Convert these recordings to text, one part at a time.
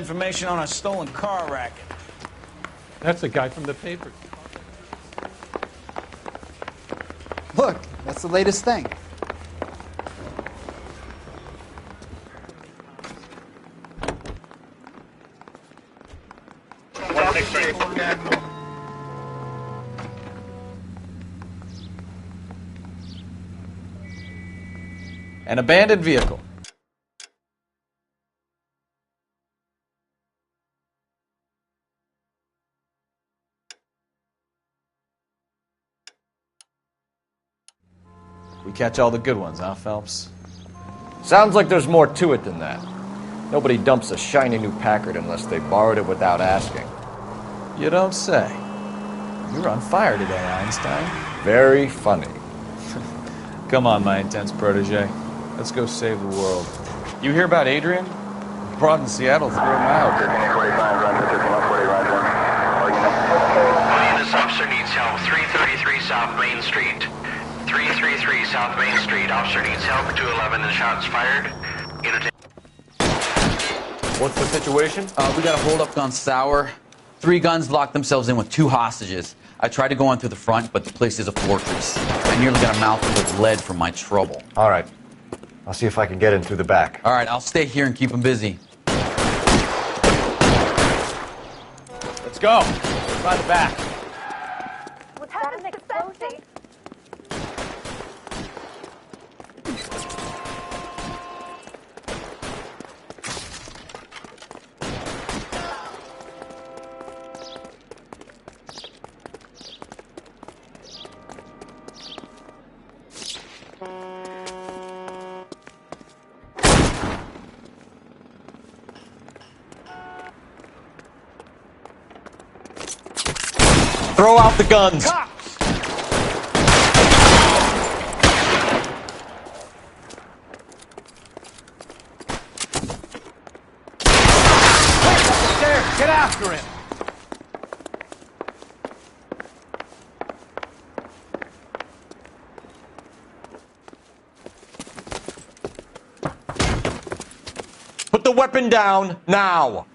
information on a stolen car racket. That's the guy from the paper. Look, that's the latest thing. An abandoned vehicle. We catch all the good ones, huh, Phelps? Sounds like there's more to it than that. Nobody dumps a shiny new Packard unless they borrowed it without asking. You don't say. You're on fire today, Einstein. Very funny. Come on, my intense protege. Let's go save the world. You hear about Adrian? Brought in Seattle, threw him out. This officer needs help. 333 South Main Street. 333 South Main Street. Officer needs help. 211 and shots fired. What's the situation? We got a hold-up gone sour. 3 guns locked themselves in with 2 hostages. I tried to go on through the front, but the place is a fortress. I nearly got a mouthful of lead from my trouble. All right. I'll see if I can get in through the back. All right, I'll stay here and keep them busy. Let's go. By the back. What's happening, Spencer? Throw out the guns! There, get after him. Put the weapon down, now!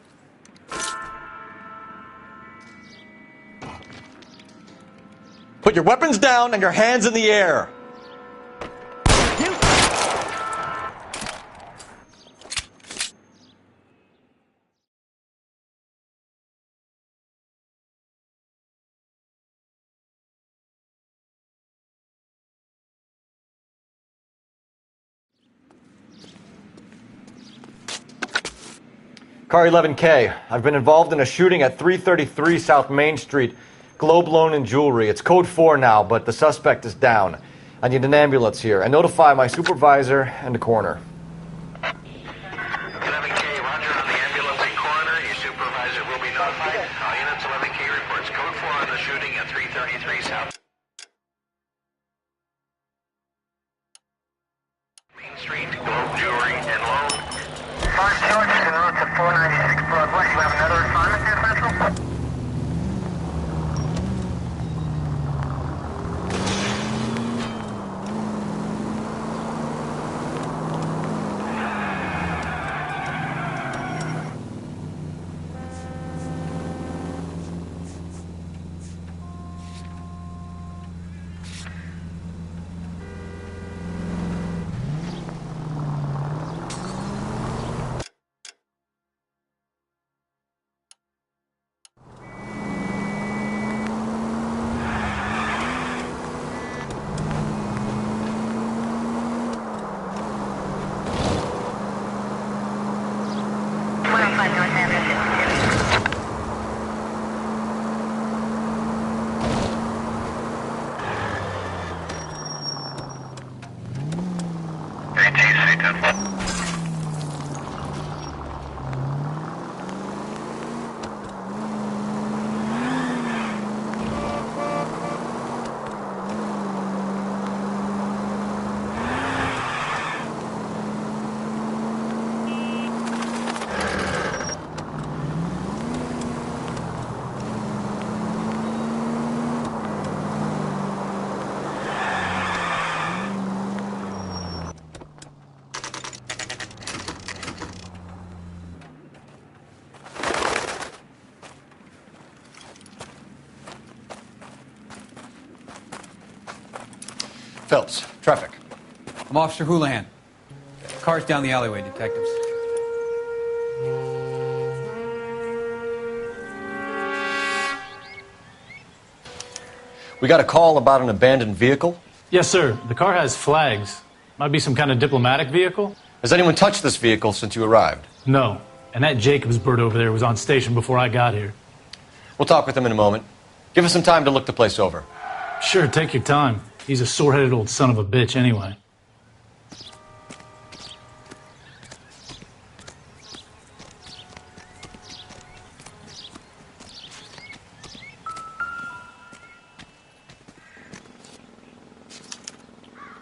Put your weapons down and your hands in the air. Car 11K, I've been involved in a shooting at 333 South Main Street. Globe Loan and Jewelry. It's code 4 now, but the suspect is down. I need an ambulance here. And notify my supervisor and the coroner. 11K, roger on the ambulance and coroner. Your supervisor will be notified. All units, 11K reports code 4 on the shooting at 333 South Main Street, Globe Jewelry and Loan. 5 charges en route to 496 Broadway. You have another assignment here, Central? Phelps, traffic. I'm Officer Houlihan. Car's down the alleyway, detectives. We got a call about an abandoned vehicle. Yes, sir. The car has flags. Might be some kind of diplomatic vehicle. Has anyone touched this vehicle since you arrived? No. And that Jacobs bird over there was on station before I got here. We'll talk with him in a moment. Give us some time to look the place over. Sure, take your time. He's a sore-headed old son of a bitch anyway.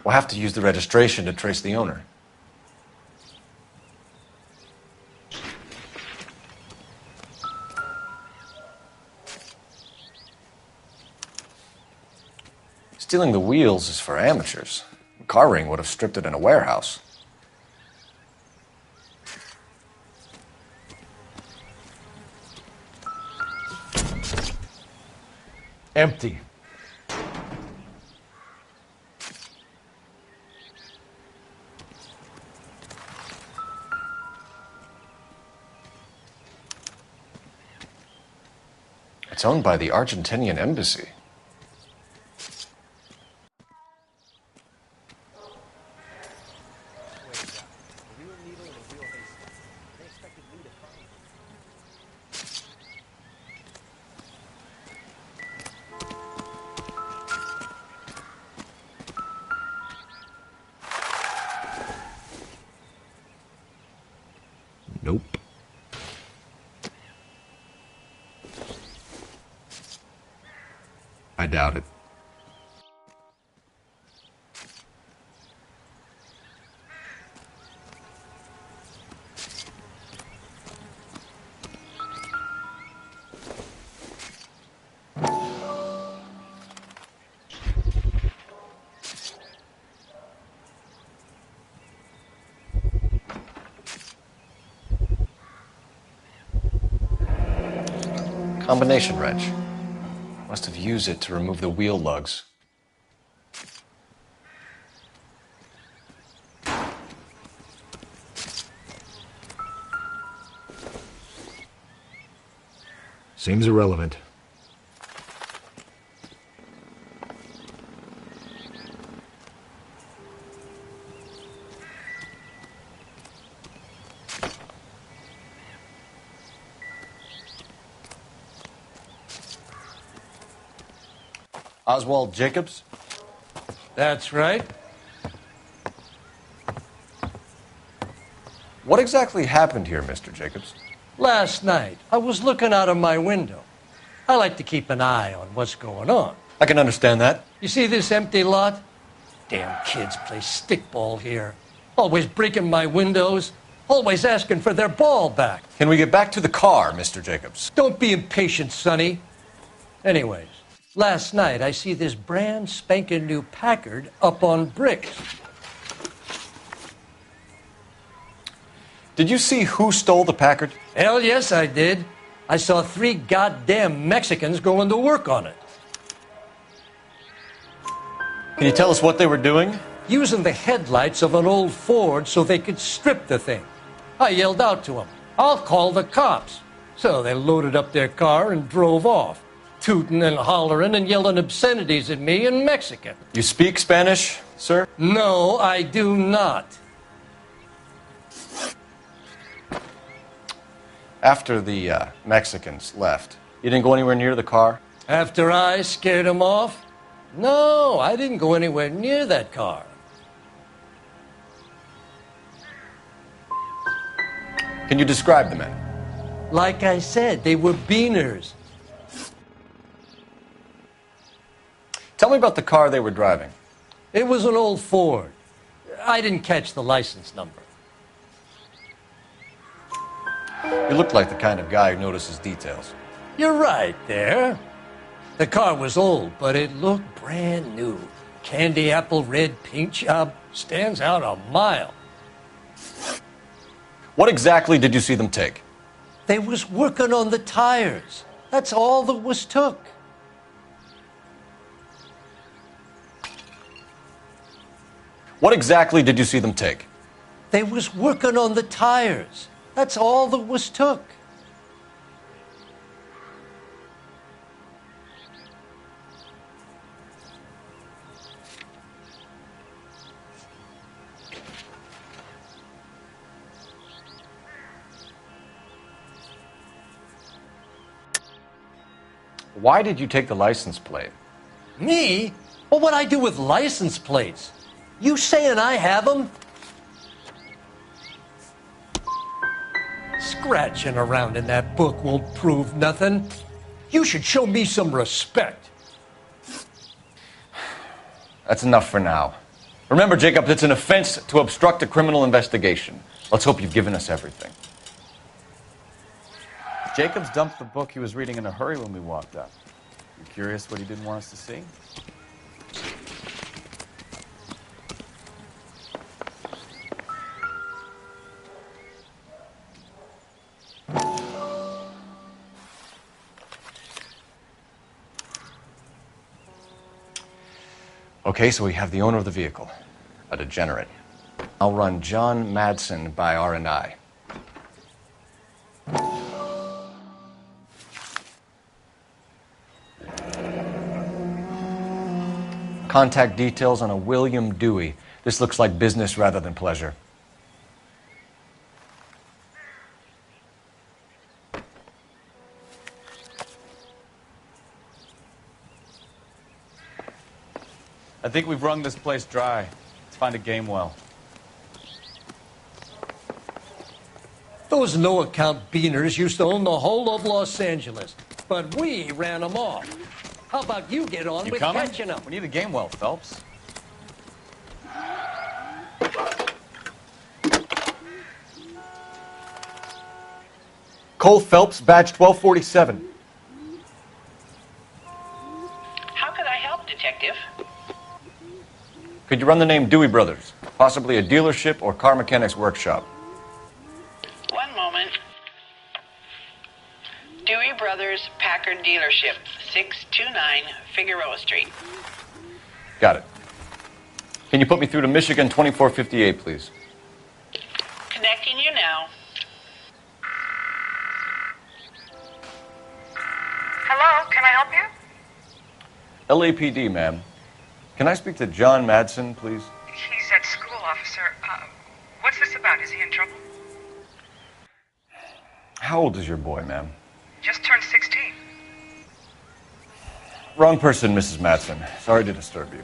We'll have to use the registration to trace the owner. Stealing the wheels is for amateurs. Car ring would have stripped it in a warehouse. Empty. It's owned by the Argentinian embassy. Nope. I doubt it. Combination wrench. Must have used it to remove the wheel lugs. Seems irrelevant. Oswald Jacobs? That's right. What exactly happened here, Mr. Jacobs? Last night, I was looking out of my window. I like to keep an eye on what's going on. I can understand that. You see this empty lot? Damn kids play stickball here. Always breaking my windows. Always asking for their ball back. Can we get back to the car, Mr. Jacobs? Don't be impatient, Sonny. Anyways, last night I see this brand spanking new Packard up on bricks. Did you see who stole the Packard? Hell yes, I did. I saw 3 goddamn Mexicans going to work on it. Can you tell us what they were doing? Using the headlights of an old Ford so they could strip the thing. I yelled out to them, "I'll call the cops." So they loaded up their car and drove off, tooting and hollering and yelling obscenities at me in Mexican. You speak Spanish, sir? No, I do not. After the Mexicans left, you didn't go anywhere near the car? After I scared them off? No, I didn't go anywhere near that car. Can you describe the men? Like I said, they were beaners. Tell me about the car they were driving. It was an old Ford. I didn't catch the license number. You look like the kind of guy who notices details. You're right there. The car was old, but it looked brand new. Candy apple red paint job stands out a mile. What exactly did you see them take? They was working on the tires. That's all that was took. What exactly did you see them take? They was working on the tires. That's all that was took. Why did you take the license plate? Me? Well, what'd I do with license plates? You saying I have them? Scratching around in that book won't prove nothing. You should show me some respect. That's enough for now. Remember, Jacob, it's an offense to obstruct a criminal investigation. Let's hope you've given us everything. Jacobs dumped the book he was reading in a hurry when we walked up. You curious what he didn't want us to see? Okay, so we have the owner of the vehicle, a degenerate. I'll run John Madsen by R&I. Contact details on a William Dewey. This looks like business rather than pleasure. I think we've wrung this place dry. Let's find a game well. Those no-account beaners used to own the whole of Los Angeles, but we ran them off. How about you get on with coming? catching them? We need a game well, Phelps. Cole Phelps, badge 1247. How could I help, Detective? Could you run the name Dewey Brothers? Possibly a dealership or car mechanics workshop. One moment. Dewey Brothers Packard Dealership, 629 Figueroa Street. Got it. Can you put me through to Michigan 2458, please? Connecting you now. Hello, can I help you? LAPD, ma'am. Can I speak to John Madsen, please? He's at school, officer. What's this about? Is he in trouble? How old is your boy, ma'am? Just turned 16. Wrong person, Mrs. Madsen. Sorry to disturb you.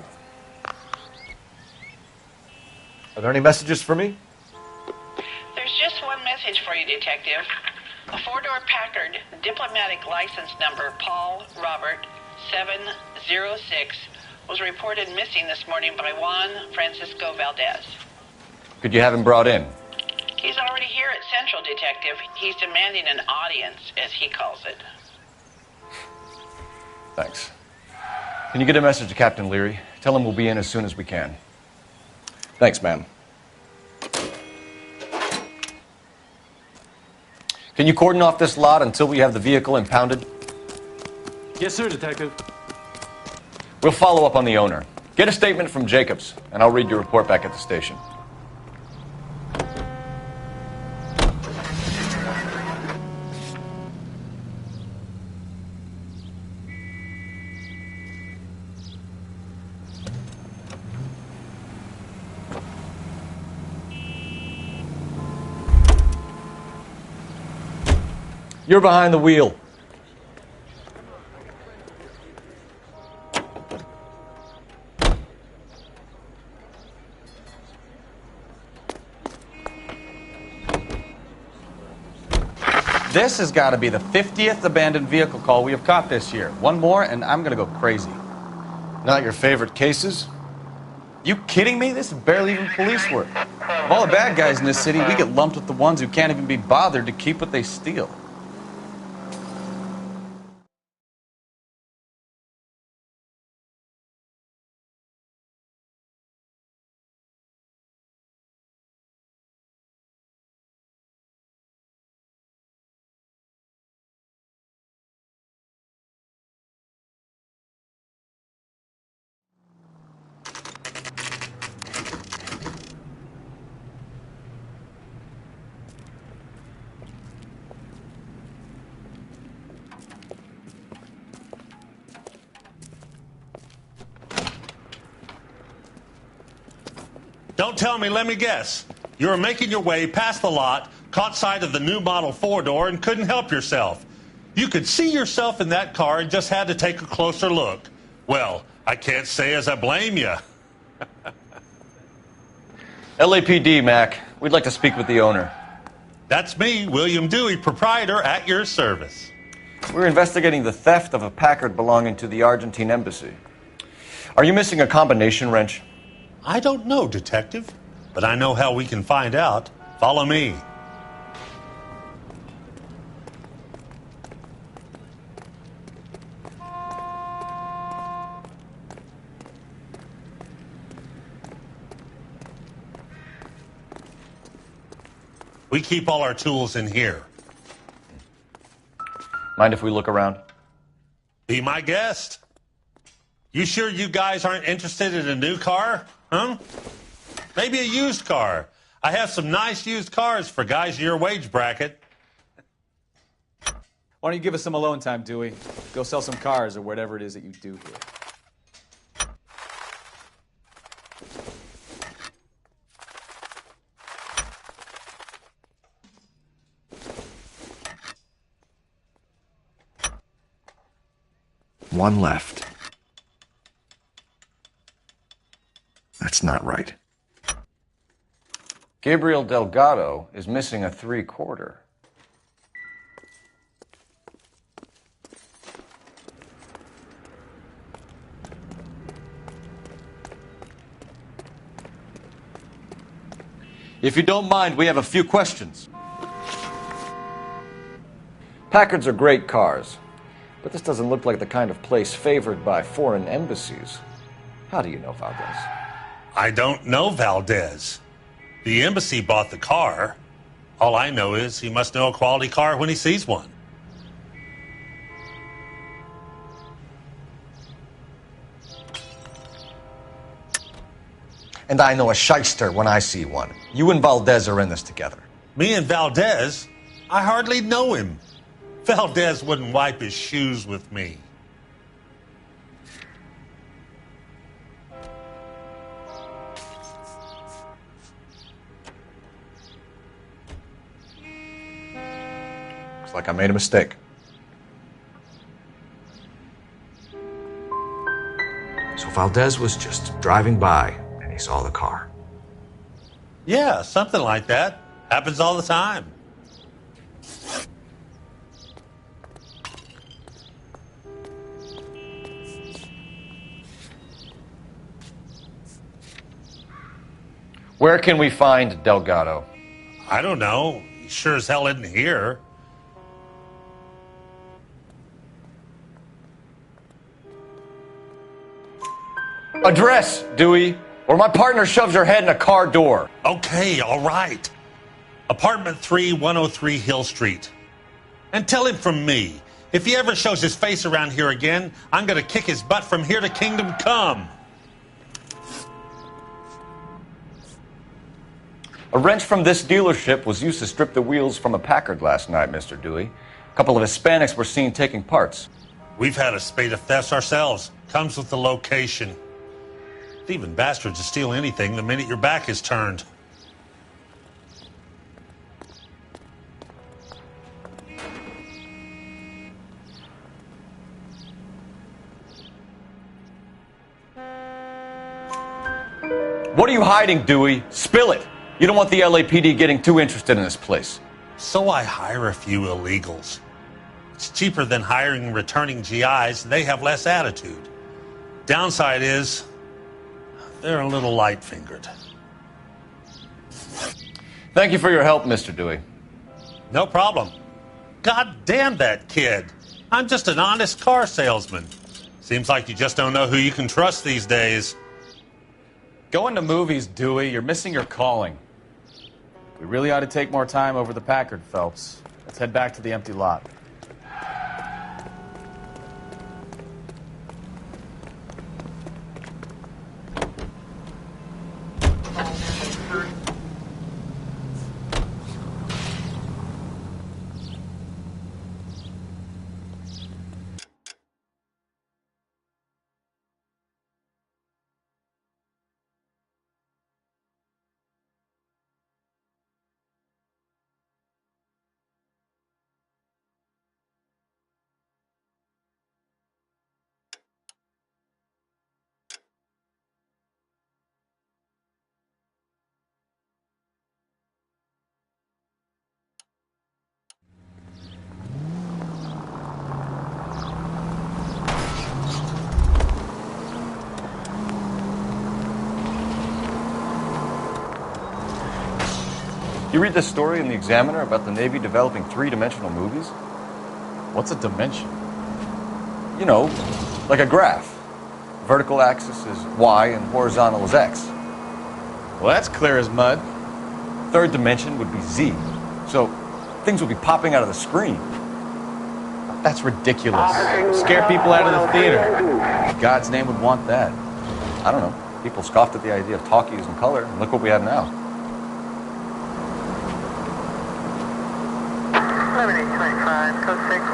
Are there any messages for me? There's just one message for you, Detective. A four-door Packard, diplomatic license number Paul Robert 706, was reported missing this morning by Juan Francisco Valdez. Could you have him brought in? He's already here at Central, Detective. He's demanding an audience, as he calls it. Thanks. Can you get a message to Captain Leary? Tell him we'll be in as soon as we can. Thanks, ma'am. Can you cordon off this lot until we have the vehicle impounded? Yes, sir, Detective. We'll follow up on the owner. Get a statement from Jacobs, and I'll read your report back at the station. You're behind the wheel. This has got to be the 50th abandoned vehicle call we have caught this year. One more, and I'm going to go crazy. Not your favorite cases? You kidding me? This is barely even police work. Of all the bad guys in this city, we get lumped with the ones who can't even be bothered to keep what they steal. Don't tell me, let me guess. You were making your way past the lot, caught sight of the new model four-door, and couldn't help yourself. You could see yourself in that car and just had to take a closer look. Well, I can't say as I blame you. LAPD, Mac. We'd like to speak with the owner. That's me, William Dewey, proprietor, at your service. We're investigating the theft of a Packard belonging to the Argentine embassy. Are you missing a combination wrench? I don't know, Detective, but I know how we can find out. Follow me. We keep all our tools in here. Mind if we look around? Be my guest. You sure you guys aren't interested in a new car? Huh? Maybe a used car. I have some nice used cars for guys in your wage bracket. Why don't you give us some alone time, Dewey? Go sell some cars or whatever it is that you do here. One left. That's not right. Gabriel Delgado is missing a 3/4. If you don't mind, we have a few questions. Packards are great cars, but this doesn't look like the kind of place favored by foreign embassies. How do you know Valdez? I don't know Valdez. The embassy bought the car. All I know is he must know a quality car when he sees one. And I know a shyster when I see one. You and Valdez are in this together. Me and Valdez? I hardly know him. Valdez wouldn't wipe his shoes with me. Looks like I made a mistake. So Valdez was just driving by and he saw the car. Yeah, something like that. Happens all the time. Where can we find Delgado? I don't know. He sure as hell isn't here. Address, Dewey, or my partner shoves her head in a car door. Okay, all right. Apartment 3, 103 Hill Street. And tell him from me, if he ever shows his face around here again, I'm going to kick his butt from here to Kingdom Come. A wrench from this dealership was used to strip the wheels from a Packard last night, Mr. Dewey. A couple of Hispanics were seen taking parts. We've had a spate of thefts ourselves. Comes with the location. Thieving bastards will steal anything the minute your back is turned. What are you hiding, Dewey? Spill it. You don't want the LAPD getting too interested in this place. So I hire a few illegals. It's cheaper than hiring returning GIs. They have less attitude. Downside is, they're a little light-fingered. Thank you for your help, Mr. Dewey. No problem. God damn that kid. I'm just an honest car salesman. Seems like you just don't know who you can trust these days. Going to movies, Dewey. You're missing your calling. We really ought to take more time over the Packard, Phelps. Let's head back to the empty lot. You read this story in the Examiner about the Navy developing three-dimensional movies? What's a dimension? You know, like a graph. Vertical axis is Y and horizontal is X. Well, that's clear as mud. Third dimension would be Z. So things would be popping out of the screen. That's ridiculous. Scare people out of the theater. God's name would want that. I don't know. People scoffed at the idea of talkies in color, and look what we have now. 11:25, code 6.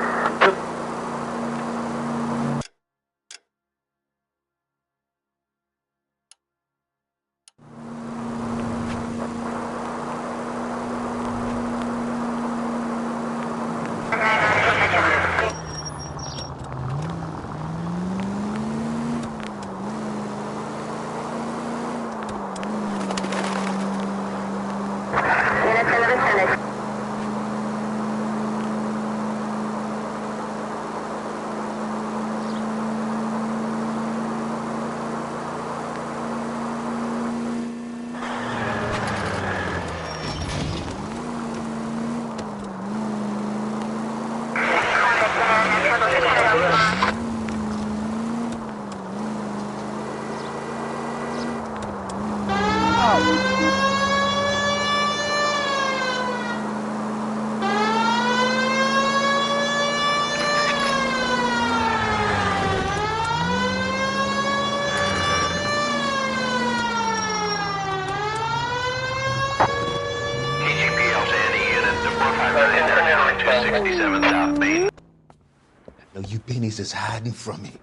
No, you pennies is hiding from me.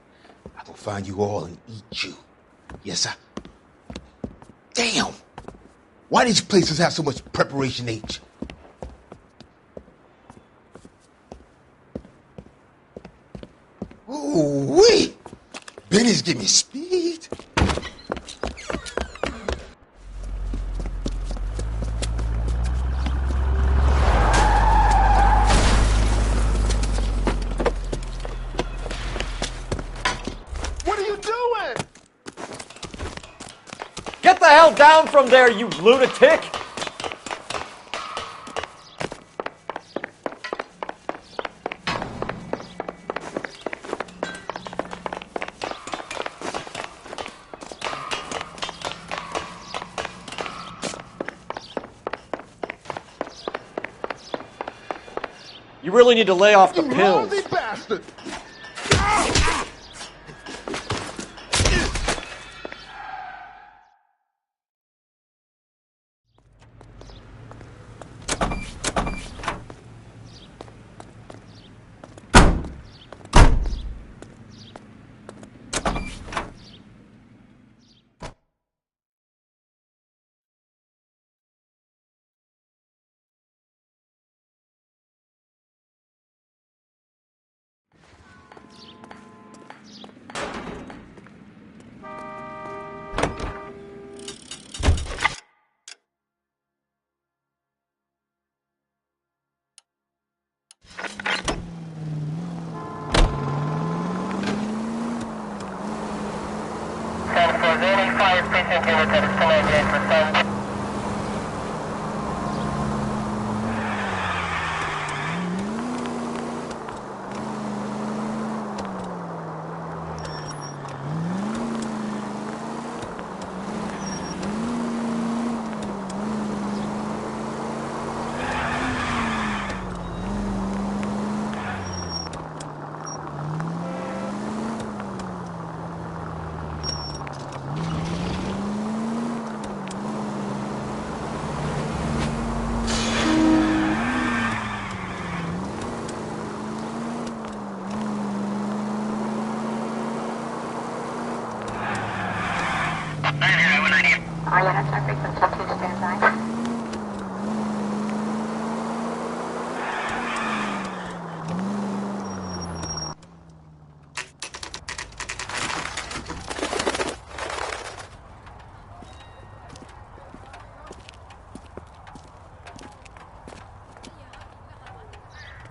I will find you all and eat you. Yes, sir. Damn! Why these places have so much preparation H? Ooh-wee! Benny's give me speed. What are you doing? Get the hell down from there, you lunatic! You really need to lay off the pills. Lousy bastard!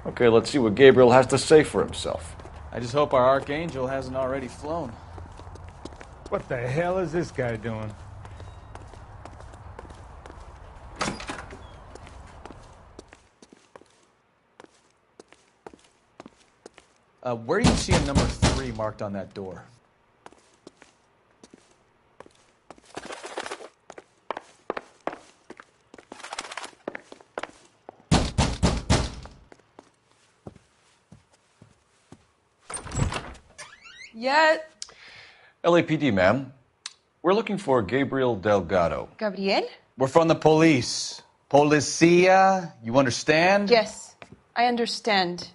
Okay, let's see what Gabriel has to say for himself. I just hope our Archangel hasn't already flown. What the hell is this guy doing? Where do you see a number 3 marked on that door? Yeah. LAPD, ma'am. We're looking for Gabriel Delgado. Gabriel? We're from the police. Policia, you understand? Yes, I understand.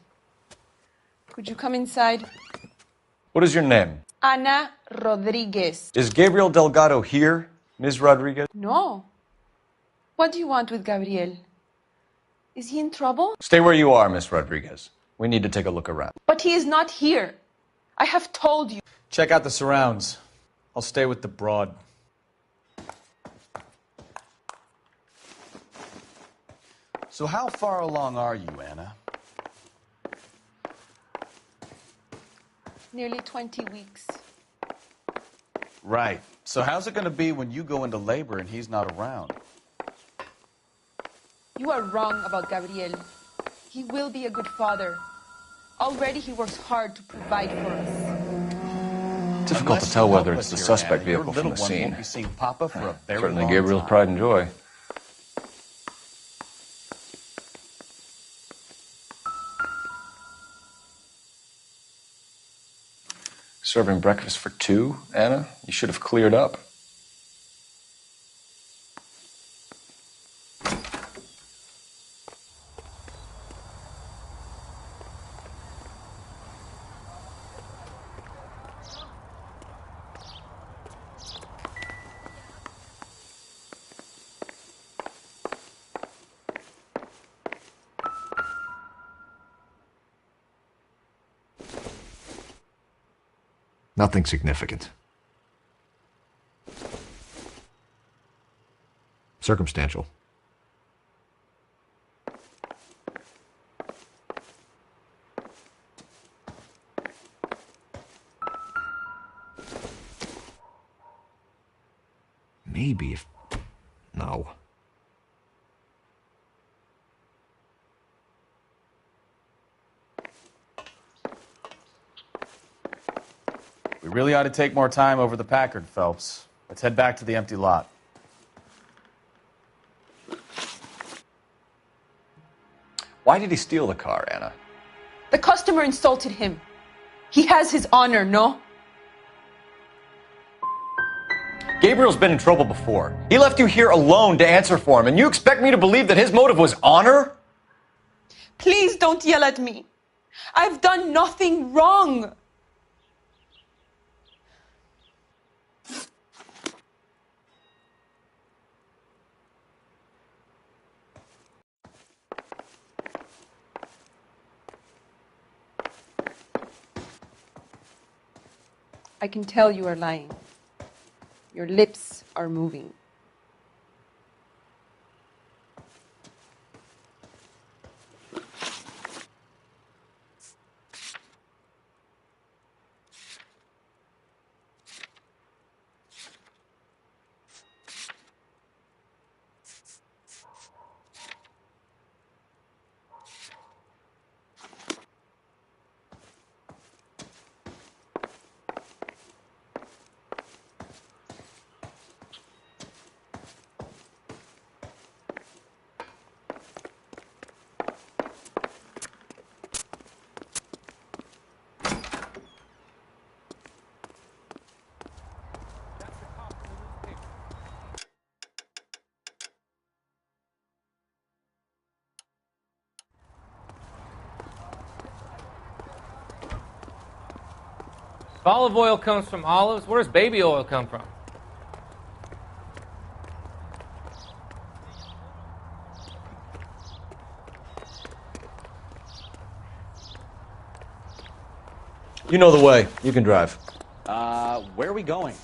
Could you come inside? What is your name? Ana Rodriguez. Is Gabriel Delgado here, Ms. Rodriguez? No. What do you want with Gabriel? Is he in trouble? Stay where you are, Ms. Rodriguez. We need to take a look around. But he is not here. I have told you. Check out the surrounds. I'll stay with the broad. So how far along are you, Anna? Nearly 20 weeks. Right. So how's it going to be when you go into labor and he's not around? You are wrong about Gabriel. He will be a good father. Already he works hard to provide for us. Difficult to tell whether it's the suspect vehicle from the scene. Won't be seeing Papa for a very Certainly long Gabriel's time. pride and joy. Serving breakfast for 2, Anna? You should have cleared up. Nothing significant. Circumstantial. Maybe if... No. We really ought to take more time over the Packard, Phelps. Let's head back to the empty lot. Why did he steal the car, Anna? The customer insulted him. He has his honor, no? Gabriel's been in trouble before. He left you here alone to answer for him, and you expect me to believe that his motive was honor? Please don't yell at me. I've done nothing wrong. I can tell you are lying. Your lips are moving. If olive oil comes from olives, where does baby oil come from? You know the way. You can drive. Where are we going?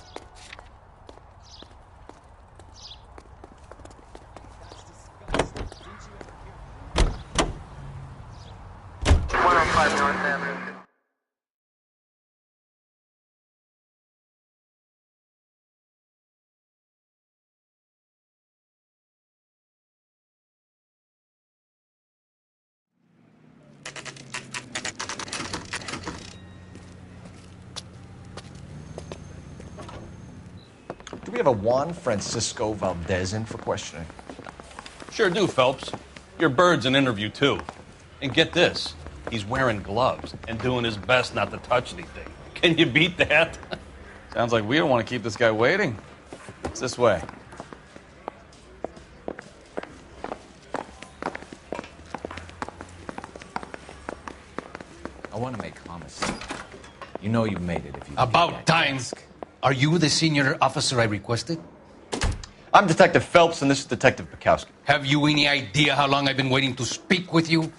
we have a Juan Francisco Valdez in for questioning? Sure do, Phelps. Your bird's an interview, too. And get this, he's wearing gloves and doing his best not to touch anything. Can you beat that? Sounds like we don't want to keep this guy waiting. It's this way. I want to make homicide. You know you've made it if you... About time. Are you the senior officer I requested? I'm Detective Phelps, and this is Detective Bukowski. Have you any idea how long I've been waiting to speak with you?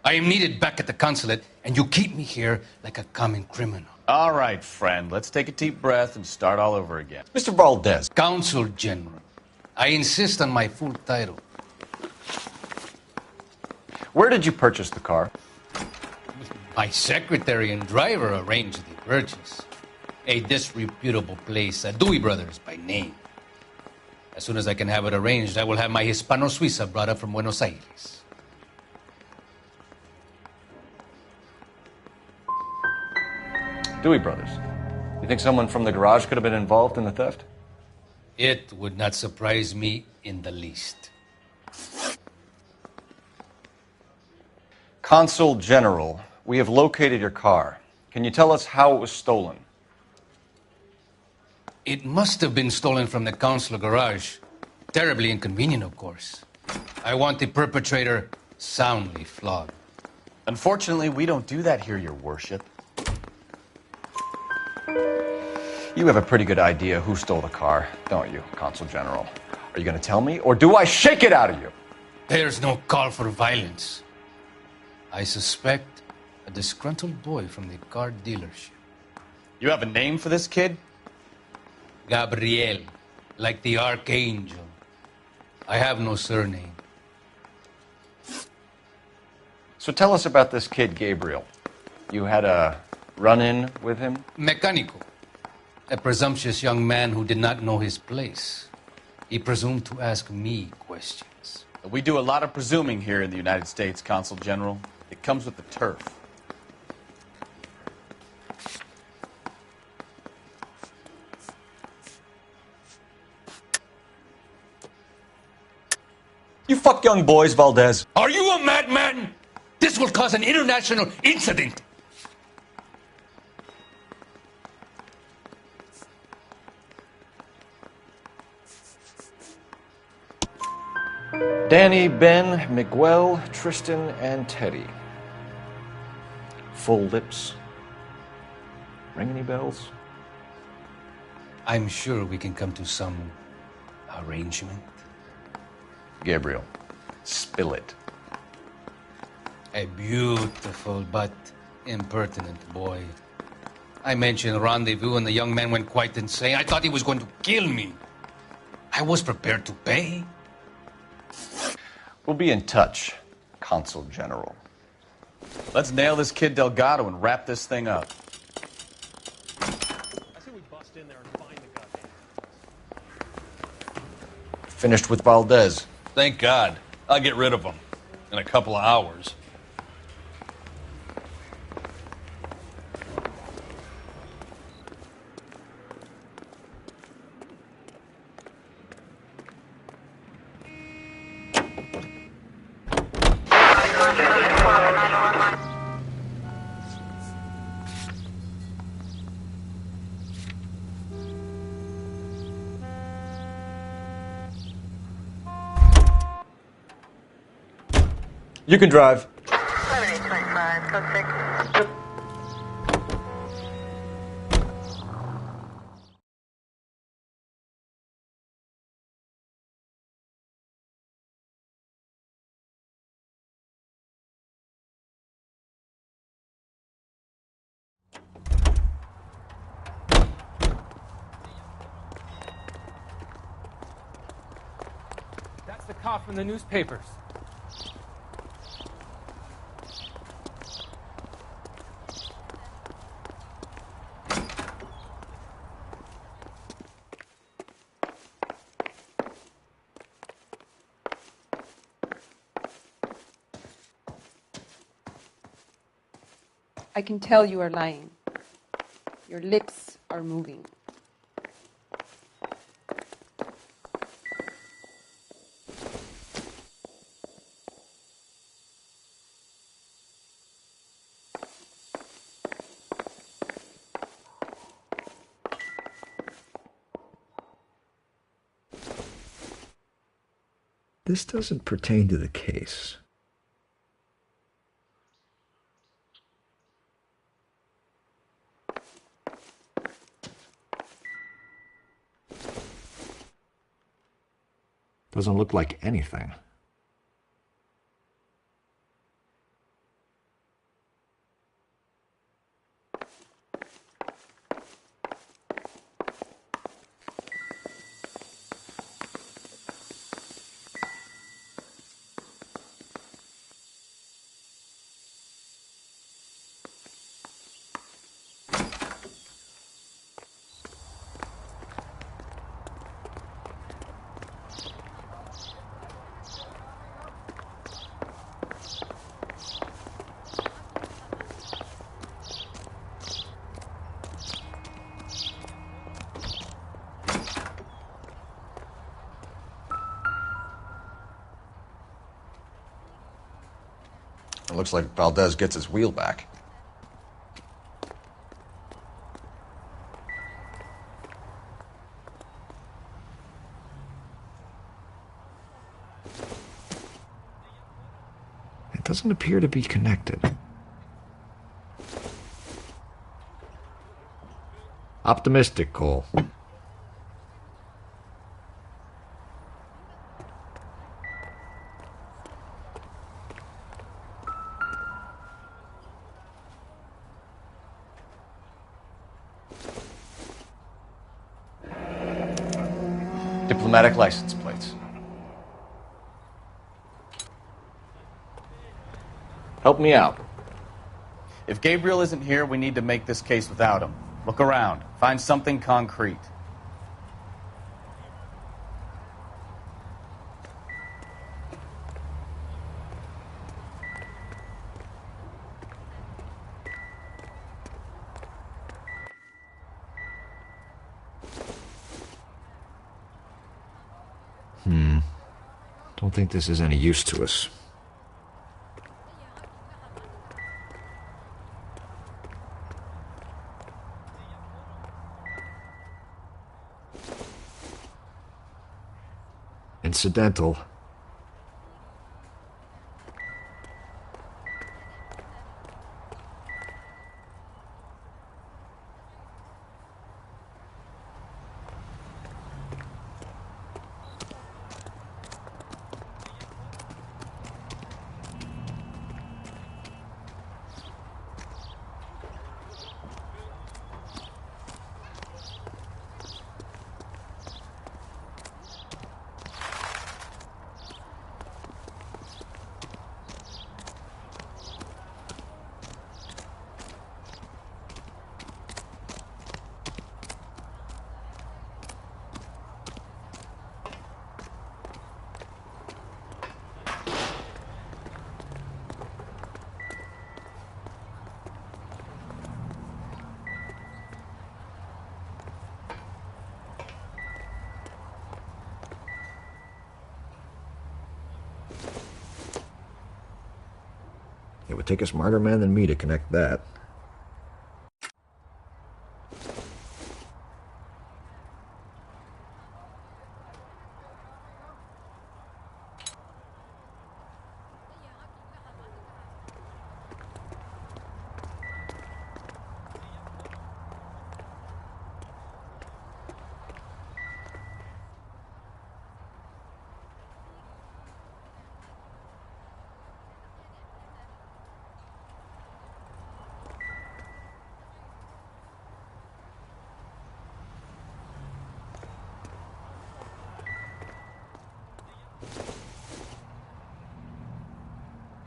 I am needed back at the consulate, and you keep me here like a common criminal. All right, friend. Let's take a deep breath and start all over again. Mr. Valdez. Consul General. I insist on my full title. Where did you purchase the car? My secretary and driver arranged the purchase. A disreputable place, Dewey Brothers by name. As soon as I can have it arranged, I will have my Hispano Suiza brought up from Buenos Aires. Dewey Brothers. You think someone from the garage could have been involved in the theft? It would not surprise me in the least. Consul General, we have located your car. Can you tell us how it was stolen? It must have been stolen from the consular garage. Terribly inconvenient, of course. I want the perpetrator soundly flogged. Unfortunately, we don't do that here, Your Worship. You have a pretty good idea who stole the car, don't you, Consul General? Are you going to tell me, or do I shake it out of you? There's no call for violence. I suspect a disgruntled boy from the car dealership. You have a name for this kid? Gabriel, like the archangel. I have no surname. So tell us about this kid, Gabriel. You had a run-in with him? Mecánico. A presumptuous young man who did not know his place. He presumed to ask me questions. We do a lot of presuming here in the United States, Consul General. It comes with the turf. You fuck young boys, Valdez. Are you a madman? This will cause an international incident. Danny, Ben, Miguel, Tristan, and Teddy. Full lips. Ring any bells? I'm sure we can come to some arrangement. Gabriel, spill it. A beautiful but impertinent boy. I mentioned rendezvous and the young man went quite insane. I thought he was going to kill me. I was prepared to pay. We'll be in touch, Consul General. Let's nail this kid Delgado and wrap this thing up. I say we bust in there and find the goddamn. Finished with Valdez. Thank God. I'll get rid of him in a couple of hours. You can drive. 7825, code 6. That's the cop from the newspapers. I can tell you are lying. Your lips are moving. This doesn't pertain to the case. Doesn't look like anything. It looks like Valdez gets his wheel back. It doesn't appear to be connected. Optimistic, Cole. Diplomatic license plates. Help me out. If Gabriel isn't here, we need to make this case without him. Look around. Find something concrete. Don't think this is any use to us. Incidental. It would take a smarter man than me to connect that.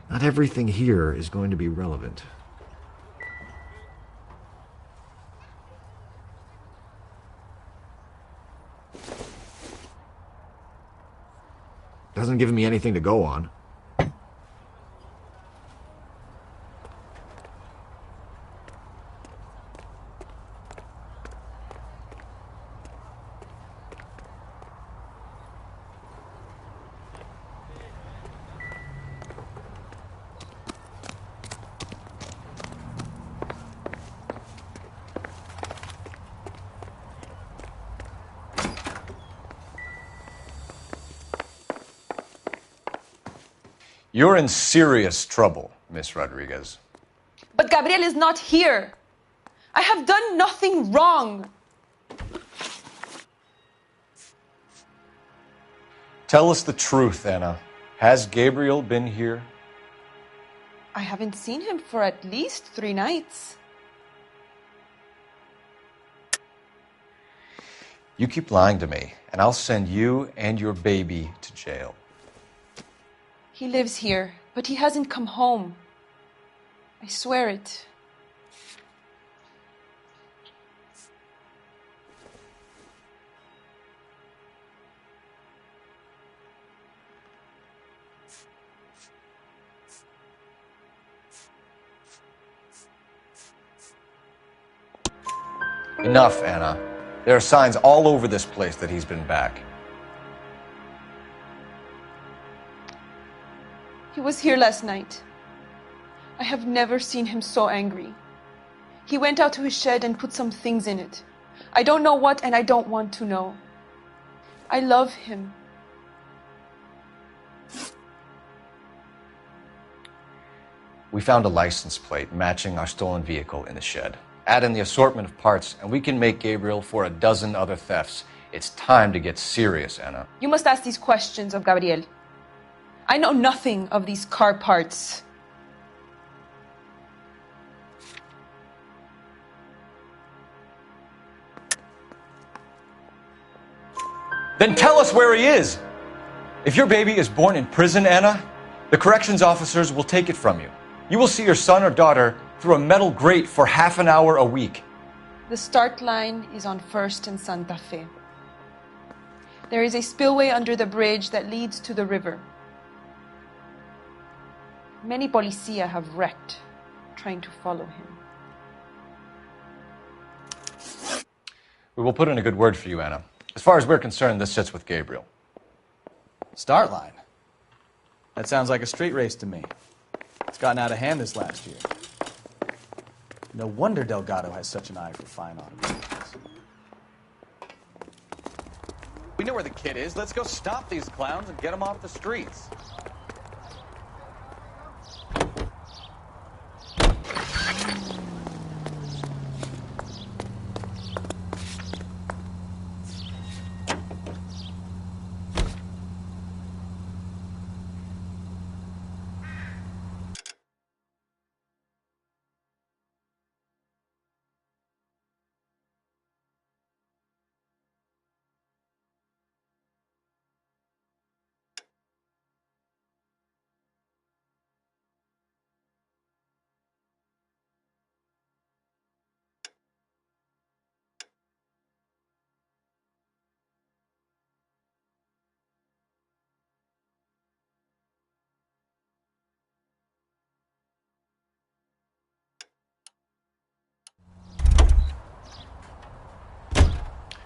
Not everything here is going to be relevant. Doesn't give me anything to go on. You're in serious trouble, Miss Rodriguez. But Gabriel is not here. I have done nothing wrong. Tell us the truth, Anna. Has Gabriel been here? I haven't seen him for at least 3 nights. You keep lying to me, and I'll send you and your baby to jail. He lives here, but he hasn't come home. I swear it. Enough, Anna. There are signs all over this place that he's been back. He was here last night. I have never seen him so angry. He went out to his shed and put some things in it. I don't know what, and I don't want to know. I love him. We found a license plate matching our stolen vehicle in the shed. Add in the assortment of parts, and we can make Gabriel for a dozen other thefts. It's time to get serious, Anna. You must ask these questions of Gabriel. I know nothing of these car parts. Then tell us where he is. If your baby is born in prison, Anna, the corrections officers will take it from you. You will see your son or daughter through a metal grate for half an hour a week. The start line is on 1st and Santa Fe. There is a spillway under the bridge that leads to the river. Many policia have wrecked trying to follow him. We will put in a good word for you, Anna. As far as we're concerned, this sits with Gabriel. Start line? That sounds like a street race to me. It's gotten out of hand this last year. No wonder Delgado has such an eye for fine automobiles. We know where the kid is. Let's go stop these clowns and get them off the streets.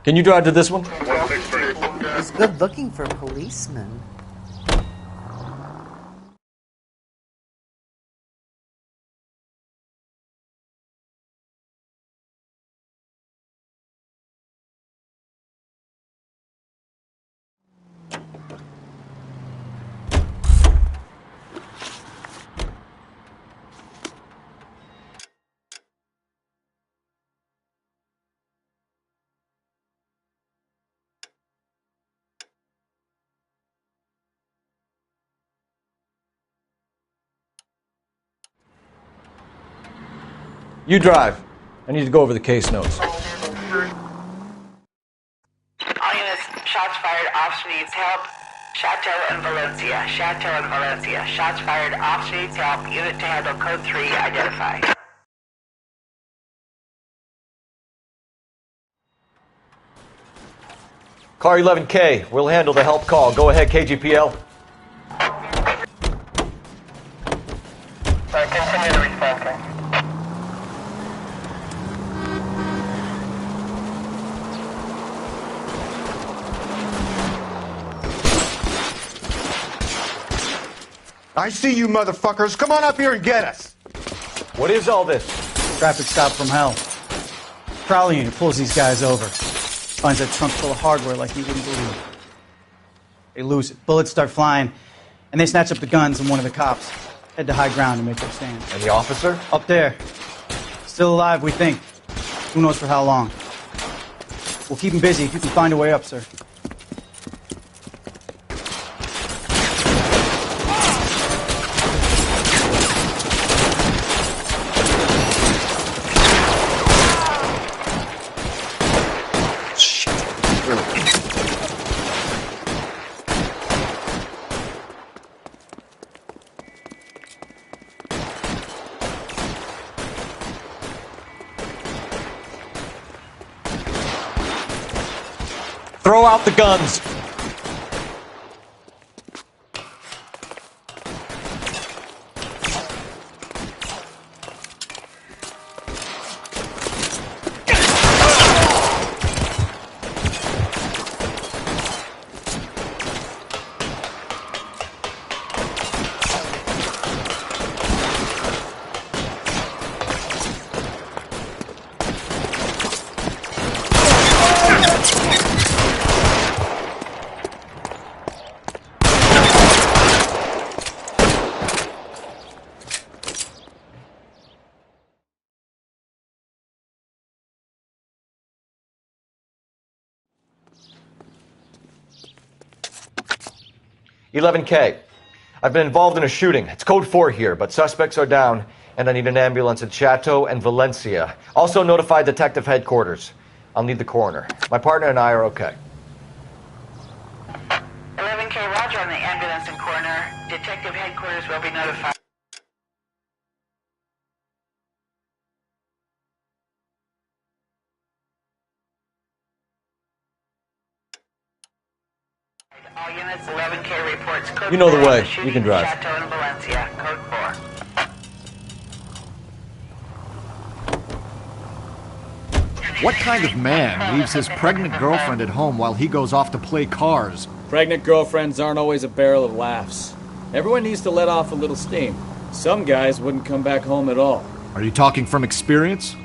Can you drive to this one? He's good looking for a policeman. You drive. I need to go over the case notes. All units, shots fired, officer needs help. Chateau and Valencia, Chateau and Valencia. Shots fired, officer needs help. Unit to handle code 3, identify. Car 11K, we'll handle the help call. Go ahead, KGPL. Continue to respond. I see you motherfuckers. Come on up here and get us. What is all this? Traffic stop from hell. Prowler unit pulls these guys over. Finds a trunk full of hardware like you wouldn't believe. They lose it. Bullets start flying. and they snatch up the guns, and one of the cops head to high ground to make their stand. And the officer? Up there. Still alive, we think. Who knows for how long. We'll keep him busy if you can find a way up, sir. Throw out the guns! "11K. I've been involved in a shooting. It's code 4 here, but suspects are down, and I need an ambulance at Chateau and Valencia. Also notify Detective Headquarters. I'll need the coroner. My partner and I are okay." 11K, roger on the ambulance and coroner. Detective Headquarters will be notified. All units, 11K reports code You know the 4, way. shooting You can drive. Chateau and Valencia, code 4. What kind of man leaves his pregnant girlfriend at home while he goes off to play cars? Pregnant girlfriends aren't always a barrel of laughs. Everyone needs to let off a little steam. Some guys wouldn't come back home at all. Are you talking from experience?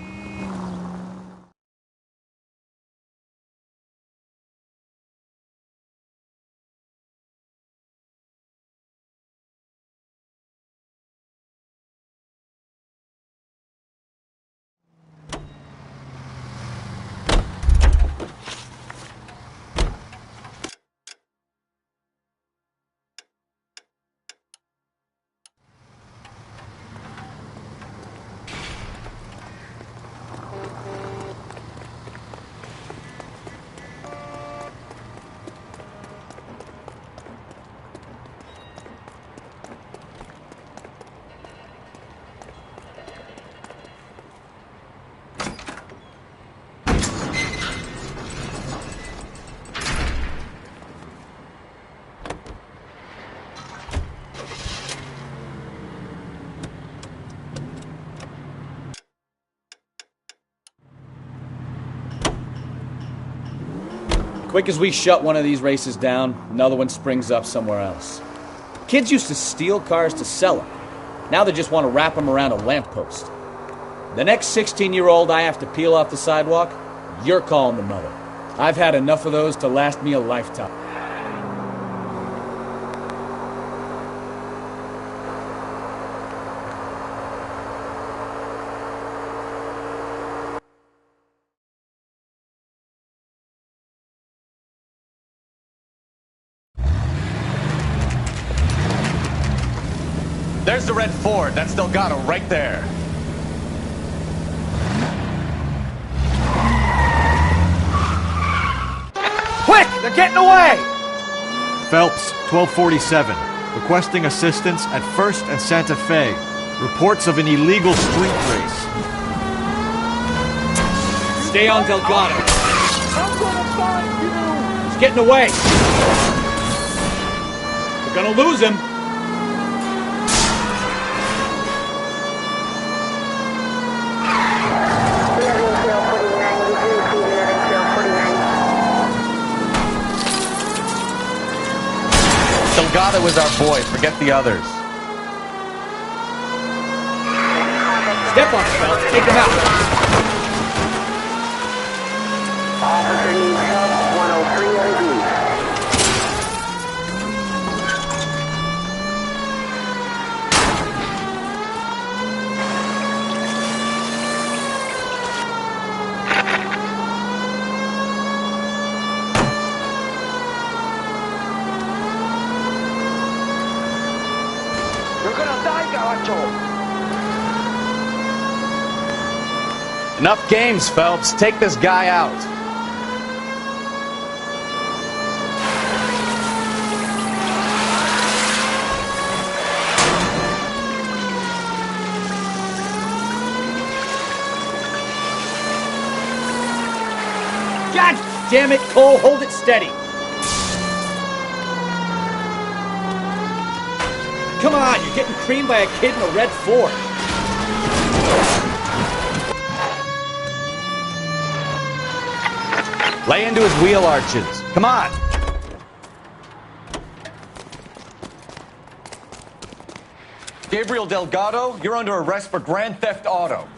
Quick as we shut one of these races down, another one springs up somewhere else. Kids used to steal cars to sell them. Now they just want to wrap them around a lamppost. The next 16-year-old I have to peel off the sidewalk, you're calling the mother. I've had enough of those to last me a lifetime. There's the red Ford. That's Delgado right there. Quick! They're getting away! Phelps, 1247. Requesting assistance at 1st and Santa Fe. Reports of an illegal street race. Stay on Delgado. I'm gonna find you! He's getting away. We're gonna lose him. Delgado is our boy. Forget the others. Step on it, Phelps. Take him out. Officer needs help, 103 on Enough games, Phelps. Take this guy out. God damn it, Cole, hold it steady. Come on, you're getting creamed by a kid in a red Ford. Lay into his wheel arches. Come on. Gabriel Delgado, you're under arrest for grand theft auto.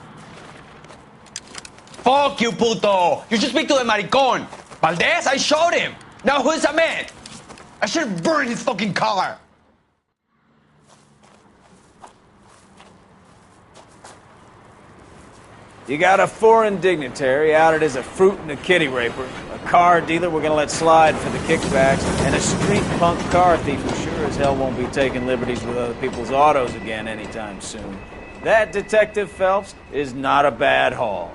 Fuck you, puto! You should speak to the maricón. Valdez, I showed him. Now who's a man? I should have burned his fucking car. You got a foreign dignitary outed as a fruit and a kitty raper, a car dealer we're gonna let slide for the kickbacks, and a street punk car thief who sure as hell won't be taking liberties with other people's autos again anytime soon. That, Detective Phelps, is not a bad haul.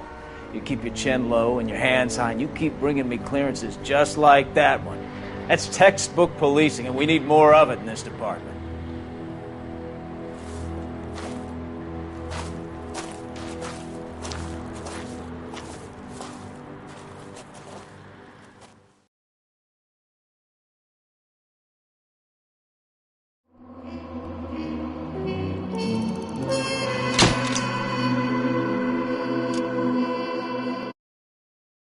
You keep your chin low and your hands high, and you keep bringing me clearances just like that one. That's textbook policing, and we need more of it in this department.